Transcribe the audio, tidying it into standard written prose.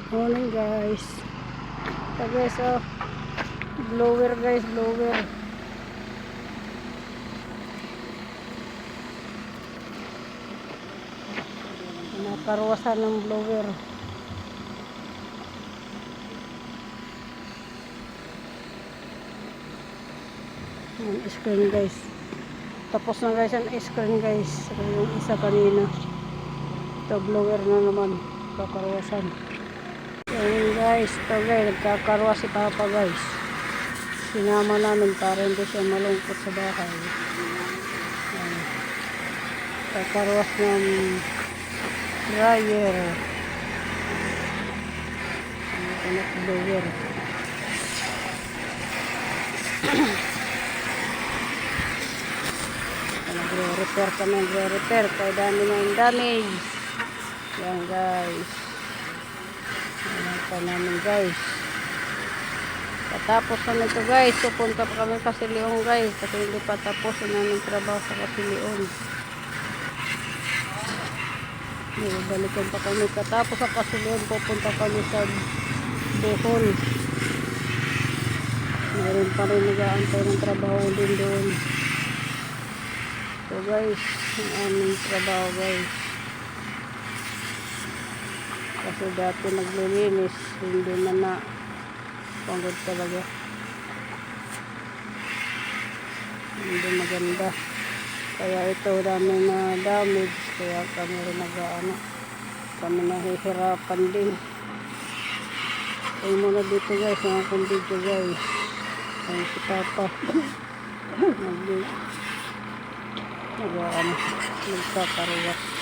Morning guys. Ito guys, oh. Blower guys, blower. Nakarwasan ng blower. Ang screen guys. Tapos na guys ang screen guys. Yung isa kanina. Ito blower na naman. Kakarwasan. Ayun guys. Ito guys. Nagkakarwas si Papa guys. Sinama namin para hindi siya malungkot sa bahay. Kakarwas ng dryer. Anak blower. Nagre-repair kami, nagre-repair. Kaya dami na yung damage. Yan guys. Yan pa namin guys. Patapos na nito guys. Pupunta pa kami Kasilion guys. Kasi hindi pa tapos na namin trabaho sa Kasilion. Balikan pa kami. Katapos sa Kasilion, pupunta kami sa Bohol. Meron pa rin nag-aantay ng trabaho din doon. So guys, ang aming trabaho guys. Kasi dati naglilinis, hindi na pagod talaga. Hindi maganda. Kaya ito dami na damage. Kaya kami rin kami nahihirapan din. Ay muna dito guys, mga akong video guys. Ay si Papa. Nagkakaroon.